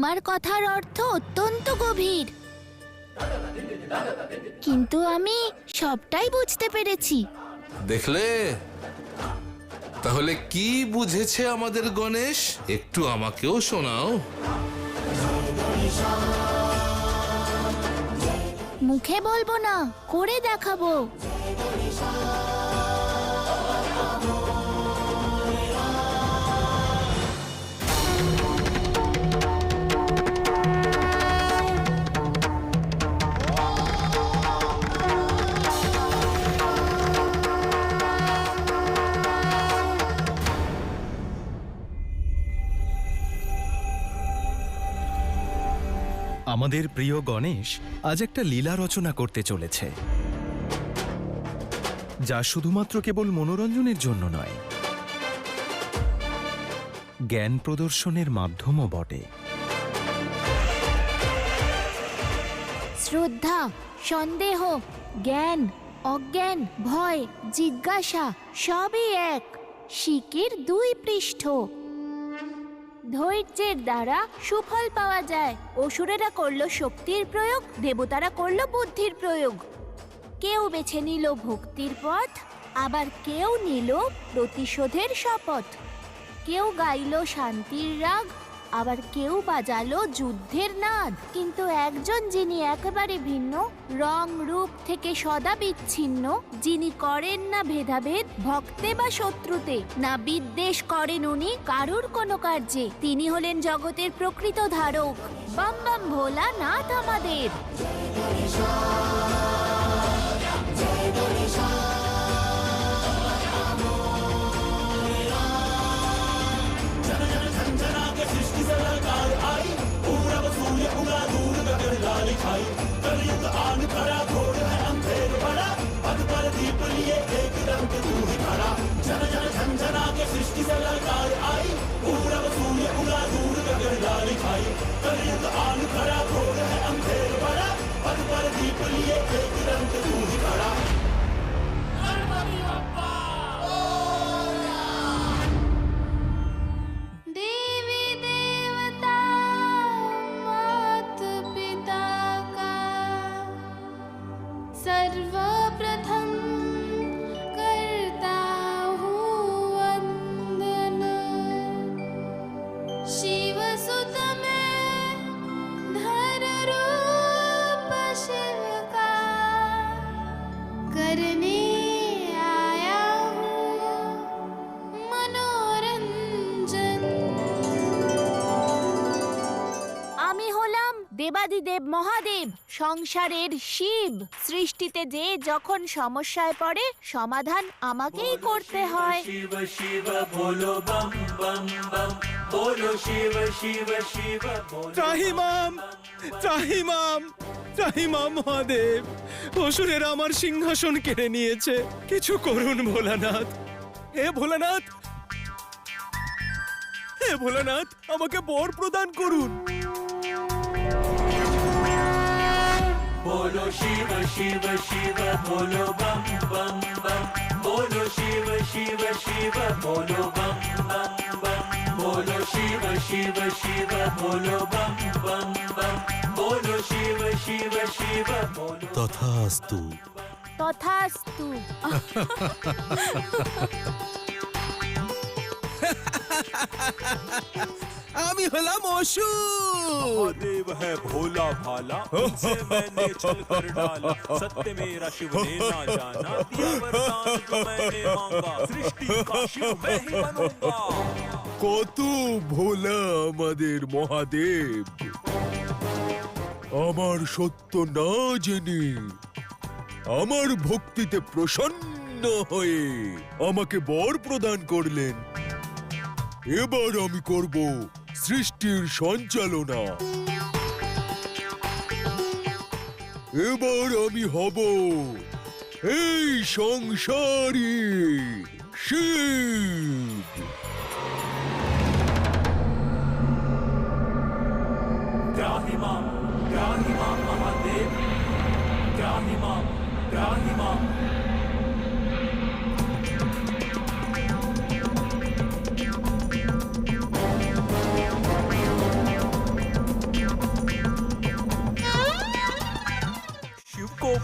তোমার কথার অর্থ অত্যন্ত গভীর, কিন্তু আমি সবটাই বুঝতে পেরেছি। দেখলে? তাহলে কি বুঝেছে আমাদের গণেশ? একটু আমাকেও শোনাও। মুখে বলবো না, করে দেখাবো। আমাদের প্রিয় গণেশ আজ একটা লীলা রচনা করতে চলেছে, যা শুধুমাত্র কেবল মনোরঞ্জনের জন্য নয়, জ্ঞান প্রদর্শনের মাধ্যমও বটে। শ্রদ্ধা, সন্দেহ, জ্ঞান, অজ্ঞান, ভয়, জিজ্ঞাসা সবই এক শিকের দুই পৃষ্ঠ। ধৈর্যের দ্বারা সুফল পাওয়া যায়। অসুরেরা করল শক্তির প্রয়োগ, দেবতারা করল বুদ্ধির প্রয়োগ। কেউ বেছে নিল ভক্তির পথ, আবার কেউ নিল প্রতিশোধের শপথ। কেউ গাইল শান্তির রাগ, আবার কেউ বাজালো যুদ্ধের নাদ। কিন্তু একজন যিনি একেবারে ভিন্ন, রং রূপ থেকে সদা বিচ্ছিন্ন, যিনি করেন না ভেদাভেদ ভক্তে বা শত্রুতে, না বিদ্বেষ করেন উনি কারুর কোনো কার্যে, তিনি হলেন জগতের প্রকৃত ধারক। বাম বাম ভোলা নাথ আমাদের। सर्वप्रथम करता हूँ वंदन, शिव सुत में धर रूप शिव का, करने आया हूँ मनोरंजन। আমি হলাম দেবাদিদেব মহাদেব, সংসারের শিব। সৃষ্টিতে যে যখন সমস্যায় পড়ে, সমাধান আমাকেই করতে হয়। शिव शिव बोलो बम बम बम, बोलो शिव शिव शिव बोलो। ত্রাহিমাম, ত্রাহিমাম, ত্রাহিমাম মহাদেব, অসুরেরা আমার সিংহাসন কেড়ে নিয়েছে, কিছু করুন ভোলানাথ। হে ভোলানাথ, হে ভোলানাথ, আমাকে বর প্রদান করুন। बोलो शिव शिव शिव बोलो बम बम बम, बोलो शिव शिव शिव बोलो बम बम बम, बोलो शिव शिव शिव बोलो बम बम बम, बोलो शिव शिव शिव बोलो। তথাস্তু। তথাস্তু। আমি হলাম অসুর। देव है भोला भाला, उनसे मैंने छल कर डाला, सत्य मेरा शिव ने ना जाना, दिया वरदान जो मैंने मांगा, सृष्टि का शिव मैं ही बनूंगा। কত ভোলা আমাদের মহাদেব, আমার সত্য না জেনে আমার ভক্তিতে প্রসন্ন হয়ে আমাকে বর প্রদান করলেন। এবার আমি করব সৃষ্টির সঞ্চালনা। এবার আমি হব এই সংসারী শিব। त्राहिमाम त्राहिमाम महादेव, त्राहिमाम त्राहिमाम।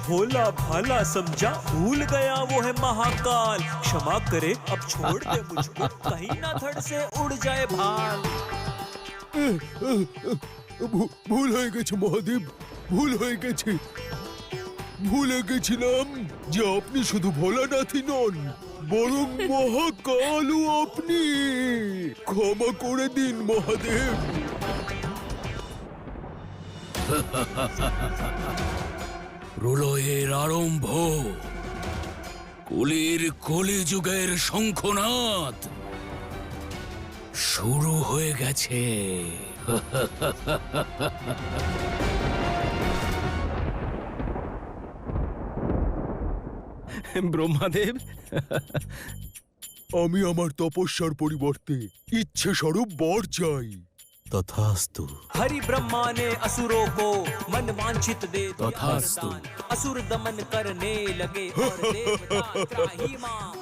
भोला भाला समझा, भूल गया वो है महाकाल। क्षमा करे अब छोड़ दे मुझको, कहीं ना धड़ से उड़ जाए भाल। ভুল হয়ে গেছে মহাদেব, ভুল হয়ে গেছে। ভুলে গেছিলাম যে আপনি শুধু ভোলানাথই নন, বরং মহাকালও আপনি। ক্ষমা করে দিন মহাদেব। প্রলয়ের আরম্ভ, কলির কলিযুগের শঙ্খনাদ শুরু হয়ে গেছে। ব্রহ্মাদেব, আমি আমার তপস্যার পরিবর্তে ইচ্ছে স্বরূপ বর চাই। তথাস্তু। हरि ब्रह्मा ने असुरों को मन वांछित दे दिया तथास्तु। वरदान। असुर दमन करने लगे और देवता त्राहिमाम।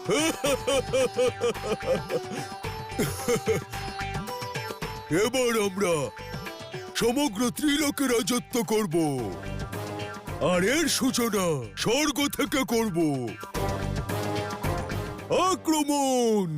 এবার আমরা সমগ্র ত্রিলোকে রাজত্ব করব, আর এর সূচনা স্বর্গ থেকে করব। আক্রমণ!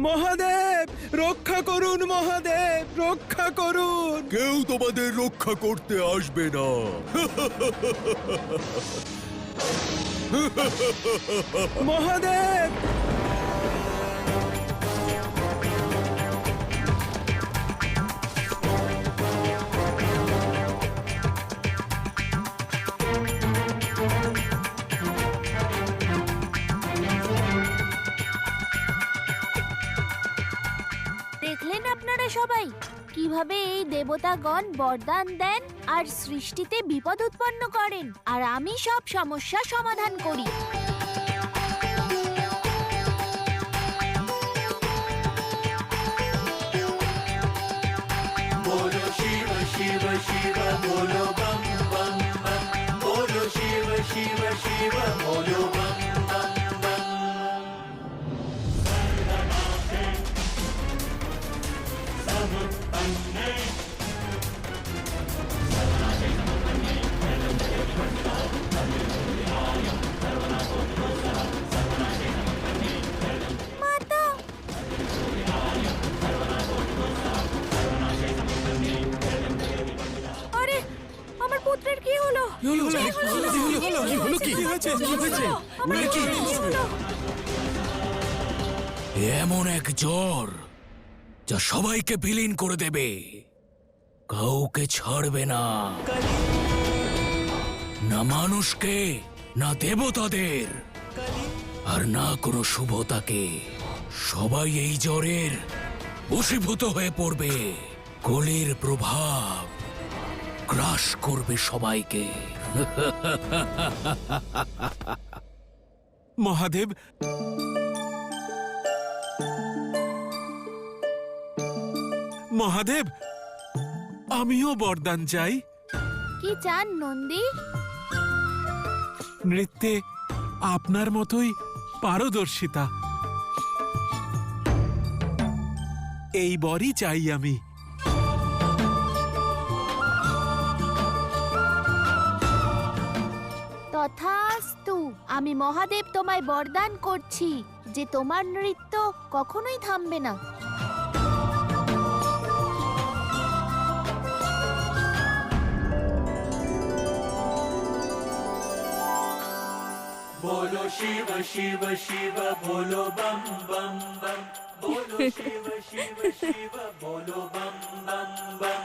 মহাদেব, রক্ষা করুন মহাদেব, রক্ষা করুন। কেউ তোমাদের রক্ষা করতে আসবে না। মহাদেব, দেখলেন আপনারা সবাই কিভাবে এই দেবতাগণ বরদান দেন আর সৃষ্টিতে বিপদ উৎপন্ন করেন, আর আমি সব সমস্যা সমাধান করি। बोलो शिव शिव शिव बोलो बम बम बम, बोलो शिव शिव शिव बोलो बम बम बम। মাতা, আরে আমার পুত্রের কি হলো? এমন এক জ্বর যা সবাইকে বিলীন করে দেবে, কাউকে ছাড়বে না, না মানুষকে, না দেবতাদের, আর না কোনো শুভতাকে। সবাই এই জ্বরের বশীভূত হয়ে পড়বে। কলির প্রভাব গ্রাস করবে সবাইকে। মহাদেব, মহাদেব, আমিও বরদান চাই। কি চান নন্দী? নৃত্যে আপনার মতোই পারদর্শিতা, এই বরই চাই আমি। তথাস্তু। আমি মহাদেব তোমায় বরদান করছি যে তোমার নৃত্য কখনোই থামবে না। बोलो शिव शिव शिव बोलो बम बम बम, बोलो शिव शिव शिव बोलो बम बम बम।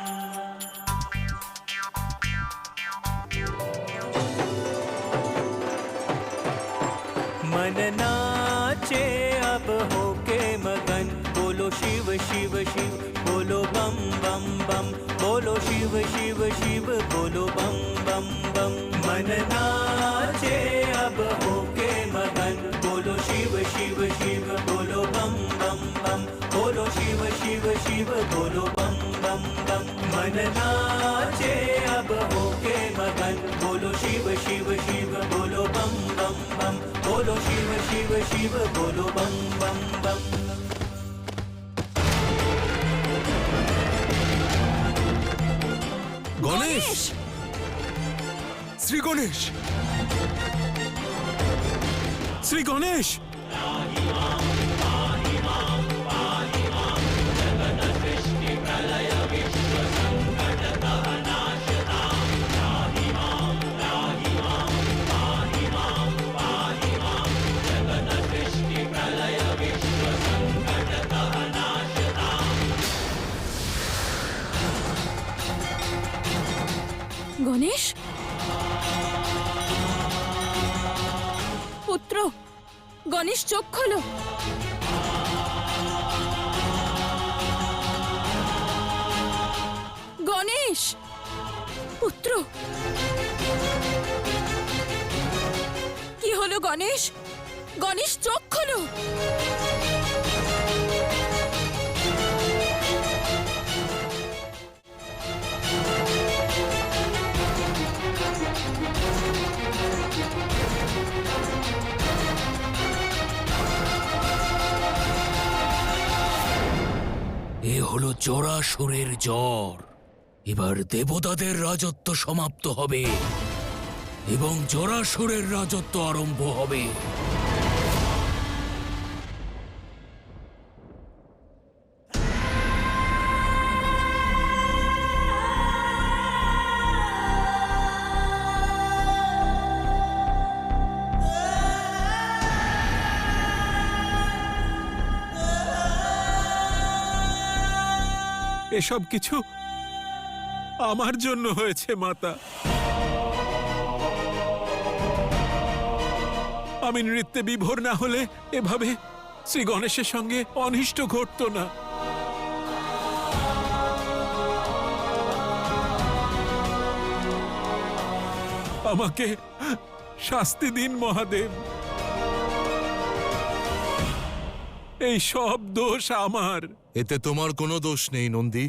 मन नाचे अब होके मगन, बोलो शिव शिव शिव बोलो बम बम बम, बोलो शिव शिव शिव बोलो बम बम बम मन नाचे अब होके मगन बोलो शिव शिव शिव बोलो बम बम बम बोलो शिव शिव शिव बोलो बम बम बम मन नाचे अब होके मगन बोलो शिव शिव शिव बोलो बम बम बम बोलो शिव शिव शिव बोलो बम बम बम গণেশ শ্রী গণেশ, শ্রী গণেশ! গণেশ পুত্র, গণেশ চোখ খোলো। গণেশ পুত্র, কি হলো গণেশ? গণেশ চোখ খোলো। এ হলো জরাসুরের জ্বর। এবার দেবতাদের রাজত্ব সমাপ্ত হবে এবং জরাসুরের রাজত্ব আরম্ভ হবে। এসব কিছু আমার জন্য হয়েছে মাতা। আমি নৃত্যে বিভোর না হলে এভাবে শ্রী গণেশের সঙ্গে অনিষ্ট ঘটতো না। আমাকে শাস্তি দিন মহাদেব। এই সব দোষ আমার। এতে তোমার কোনো দোষ নেই নন্দী।